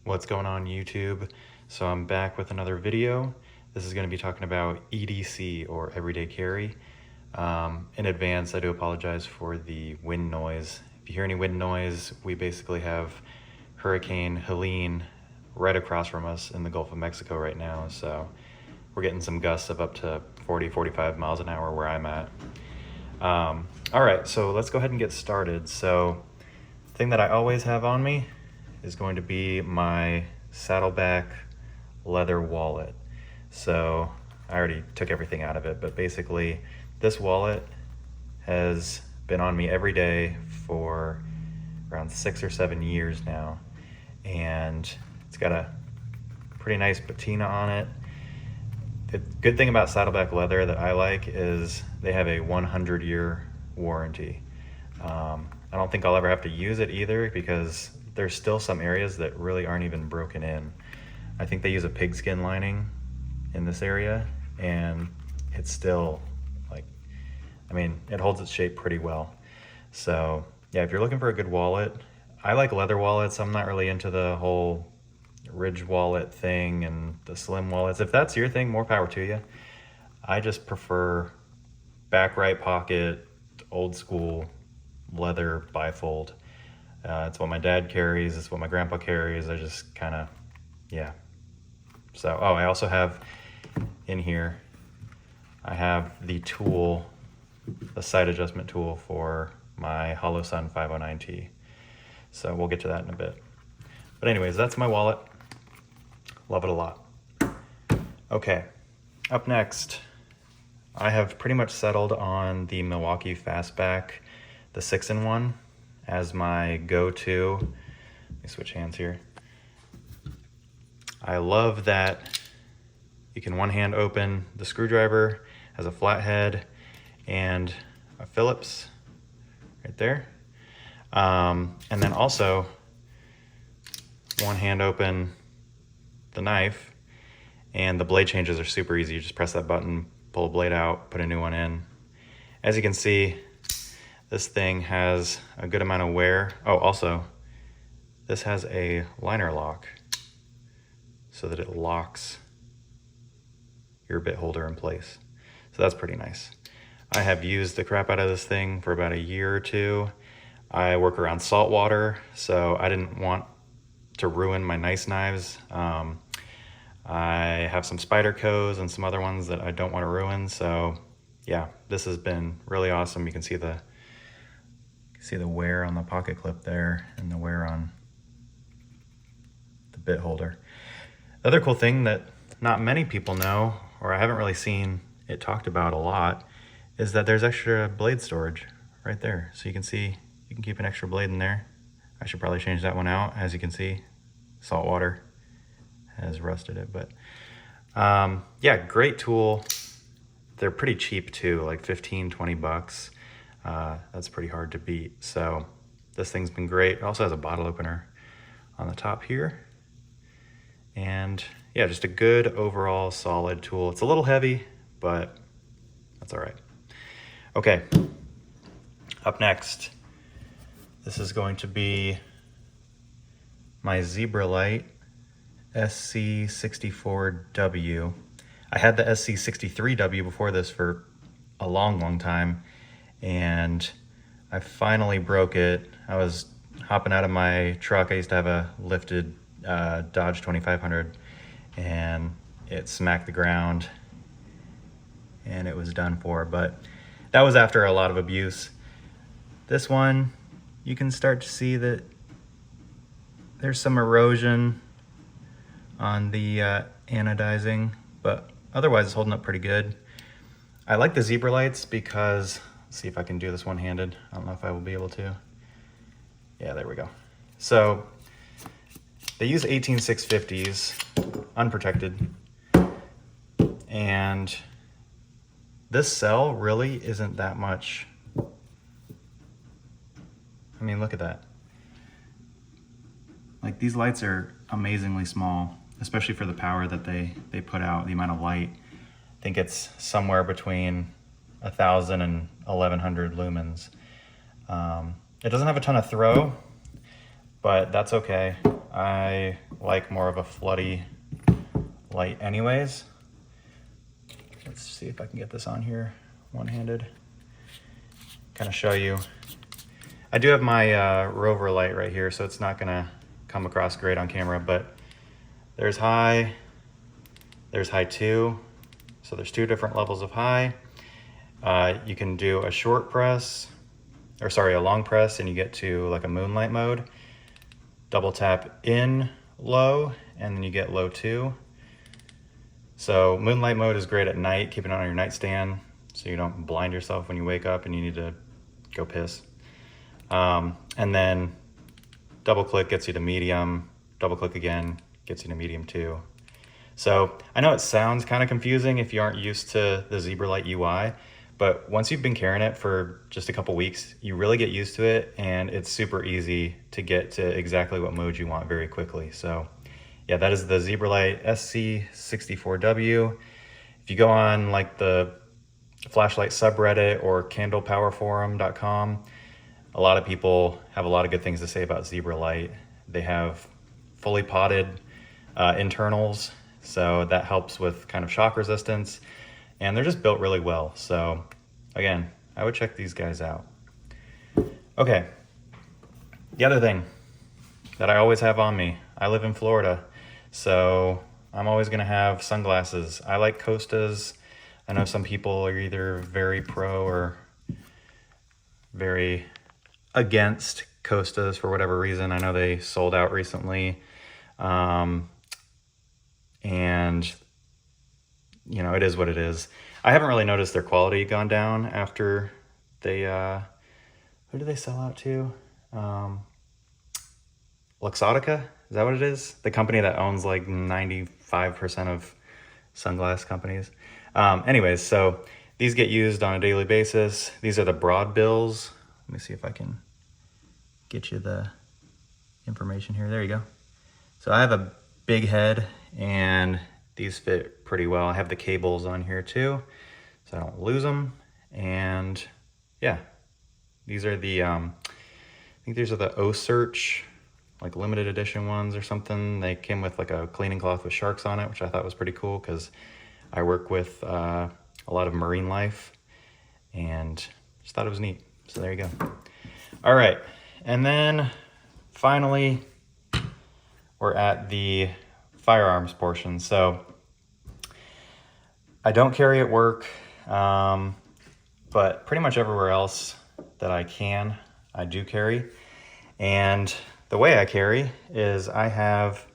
What's going on YouTube? So I'm back with another video. This is going to be talking about EDC, or everyday carry. In advance, I do apologize for the wind noise. If you hear any wind noise, we basically have Hurricane Helene right across from us in the Gulf of Mexico right now. So we're getting some gusts of up to 40-45 miles an hour where I'm at. All right, so let's go ahead and get started. So the thing that I always have on me is going to be my saddleback leather wallet. So I already took everything out of it, but basically this wallet has been on me every day for around 6 or 7 years now. And it's got a pretty nice patina on it. The good thing about saddleback leather that I like is they have a 100-year warranty. I don't think I'll ever have to use it either, because there's still some areas that really aren't even broken in. I think they use a pigskin lining in this area, and it's still it holds its shape pretty well. So yeah, if you're looking for a good wallet, I like leather wallets. I'm not really into the whole ridge wallet thing and the slim wallets. If that's your thing, more power to you. I just prefer back right pocket, old school leather bifold. It's what my dad carries, it's what my grandpa carries. I just kind of, yeah. So, I also have in here, I have the tool, the sight adjustment tool for my Hollow Sun 509T. So we'll get to that in a bit. But anyways, that's my wallet. Love it a lot. Okay, up next, I have pretty much settled on the Milwaukee Fastback, the 6-in-1, as my go-to. Let me switch hands here. I love that you can one hand open the screwdriver, has a flathead and a Phillips right there. And then also one hand open the knife, and the blade changes are super easy. You just press that button, pull a blade out, put a new one in. As you can see, this thing has a good amount of wear. Oh, also, this has a liner lock so that it locks your bit holder in place. So that's pretty nice. I have used the crap out of this thing for about a year or two. I work around salt water, so I didn't want to ruin my nice knives. I have some Spydercos and some other ones that I don't want to ruin. So yeah, this has been really awesome. You can see the wear on the pocket clip there and the wear on the bit holder. The other cool thing that not many people know, or I haven't really seen it talked about a lot, is that there's extra blade storage right there. So you can see, you can keep an extra blade in there. I should probably change that one out. As you can see, salt water has rusted it, but yeah, great tool. They're pretty cheap too, like 15-20 bucks. That's pretty hard to beat. So this thing's been great. It also has a bottle opener on the top here. And yeah, just a good overall solid tool. It's a little heavy, but that's all right. Okay, up next, this is going to be my Zebralight SC64W. I had the SC63W before this for a long time, and I finally broke it. I was hopping out of my truck. I used to have a lifted Dodge 2500, and it smacked the ground and it was done for. But that was after a lot of abuse. This one, you can start to see that there's some erosion on the anodizing, but otherwise it's holding up pretty good. I like the Zebralights because, let's see if I can do this one-handed. I don't know if I will be able to. Yeah, there we go. So they use 18650s, unprotected, and this cell really isn't that much. I mean, look at that. Like, these lights are amazingly small, especially for the power that they put out, the amount of light. I think it's somewhere between 1,000 and 1,100 lumens. It doesn't have a ton of throw, but that's okay. I like more of a floody light anyways. Let's see if I can get this on here one-handed. Kind of show you. I do have my rover light right here, so it's not gonna come across great on camera, but there's high 2. So there's 2 different levels of high. You can do a short press, or sorry, a long press, and you get to like a moonlight mode. Double tap in low, and then you get low 2. So moonlight mode is great at night, keep it on your nightstand so you don't blind yourself when you wake up and you need to go piss. And then double click gets you to medium, double click again gets you to medium 2. So I know it sounds kind of confusing if you aren't used to the Zebralight UI, but once you've been carrying it for just a couple weeks, you really get used to it, and it's super easy to get to exactly what mode you want very quickly. So yeah, that is the Zebralight SC64W. If you go on like the flashlight subreddit or candlepowerforum.com, a lot of people have a lot of good things to say about Zebralight. They have fully potted internals, so that helps with kind of shock resistance, and they're just built really well. So again, I would check these guys out. Okay, the other thing that I always have on me, I live in Florida, so I'm always gonna have sunglasses. I like Costas. I know some people are either very pro or very against Costas for whatever reason. I know they sold out recently. And you know, it is what it is. I haven't really noticed their quality gone down after they, who do they sell out to? Luxottica, is that what it is? The company that owns like 95% of sunglass companies. Anyways, so these get used on a daily basis. These are the broad bills. Let me see if I can get you the information here. There you go. So I have a big head, and these fit pretty well. I have the cables on here too, so I don't lose them. And yeah, these are the, I think these are the O-Search, like limited edition ones or something. They came with like a cleaning cloth with sharks on it, which I thought was pretty cool because I work with a lot of marine life, and just thought it was neat. So there you go. All right, and then finally, we're at the firearms portion. So I don't carry at work, but pretty much everywhere else that I can, I do carry. And the way I carry is I have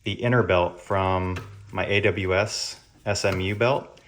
the inner belt from my AWS SMU belt.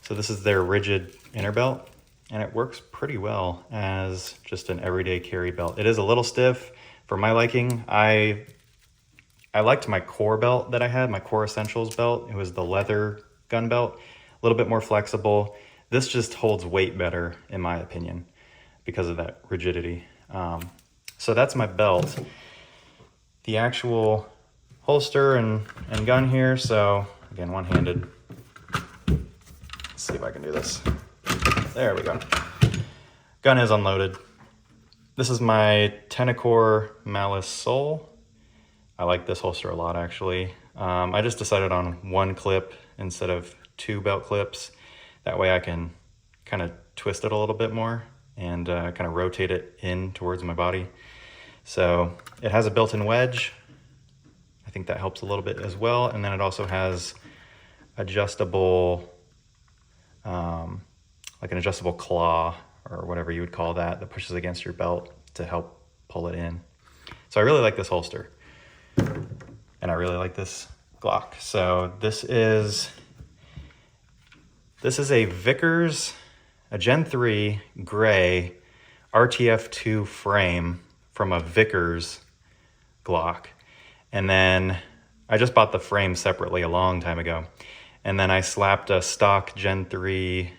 So this is their rigid inner belt, and it works pretty well as just an everyday carry belt. It is a little stiff for my liking. I liked my core belt that I had, my core essentials belt. It was the leather gun belt, a little bit more flexible. This just holds weight better in my opinion because of that rigidity. So that's my belt. The actual holster and gun here. So again, one-handed. Let's see if I can do this. There we go. Gun is unloaded. This is my Tenacor Malice Soul. I like this holster a lot, actually. I just decided on 1 clip instead of 2 belt clips. That way I can kind of twist it a little bit more and kind of rotate it in towards my body. So it has a built-in wedge. I think that helps a little bit as well. And then it also has adjustable, like an adjustable claw or whatever you would call that pushes against your belt to help pull it in. So I really like this holster. And I really like this Glock. So this is a Vickers, a Gen 3 gray RTF2 frame from a Vickers Glock. And then I just bought the frame separately a long time ago. And then I slapped a stock Gen 3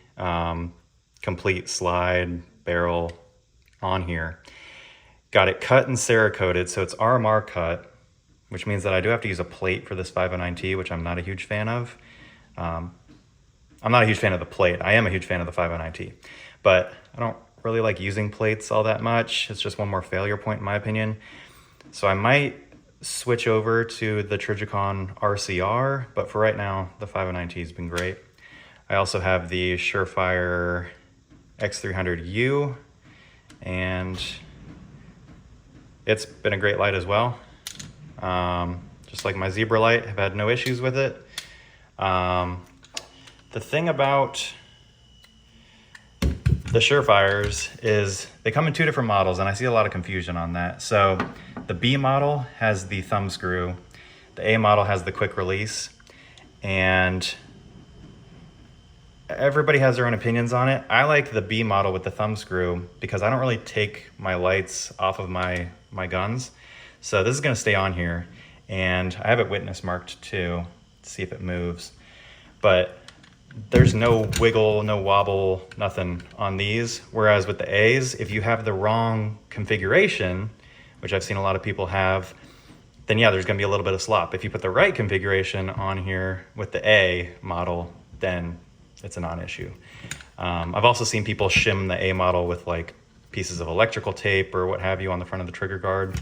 complete slide barrel on here. Got it cut and Cerakoted, so it's RMR cut, which means that I do have to use a plate for this 509T, which I'm not a huge fan of. I'm not a huge fan of the plate. I am a huge fan of the 509T, but I don't really like using plates all that much. It's just one more failure point in my opinion. So I might switch over to the Trijicon RCR, but for right now, the 509T has been great. I also have the Surefire X300U, and it's been a great light as well. Just like my Zebralight, I've had no issues with it. The thing about the Surefires is they come in two different models, and I see a lot of confusion on that. So the B model has the thumb screw, the A model has the quick release, and everybody has their own opinions on it. I like the B model with the thumb screw because I don't really take my lights off of my guns. So this is gonna stay on here, and I have it witness marked too, to see if it moves. But there's no wiggle, no wobble, nothing on these. Whereas with the A's, if you have the wrong configuration, which I've seen a lot of people have, then yeah, there's gonna be a little bit of slop. If you put the right configuration on here with the A model, then it's a non-issue. I've also seen people shim the A model with like pieces of electrical tape or what have you on the front of the trigger guard.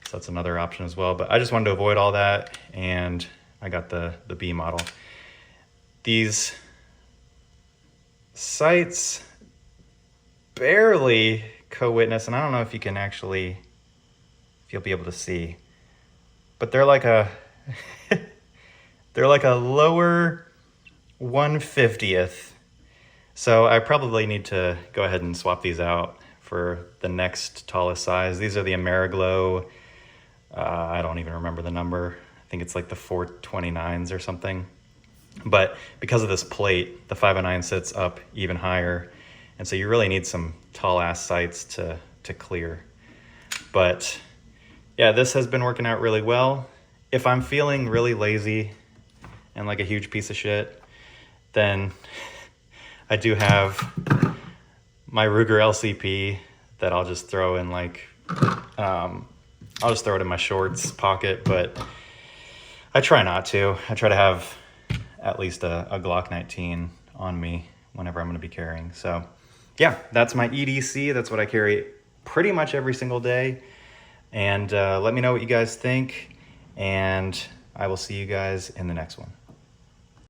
So that's another option as well. But I just wanted to avoid all that, and I got the B model. These sights barely co-witness, and I don't know if you can actually, if you'll be able to see, but they're like a they're like a lower 1/50th. So I probably need to go ahead and swap these out for the next tallest size. These are the Ameriglow, I don't even remember the number. I think it's like the 429s or something. But because of this plate, the 509 sits up even higher. And so you really need some tall ass sights to clear. But yeah, this has been working out really well. If I'm feeling really lazy and like a huge piece of shit, then I do have my Ruger LCP that I'll just throw in like, I'll just throw it in my shorts pocket, but I try not to. I try to have at least a Glock 19 on me whenever I'm gonna be carrying. So yeah, that's my EDC. That's what I carry pretty much every single day. And let me know what you guys think, and I will see you guys in the next one.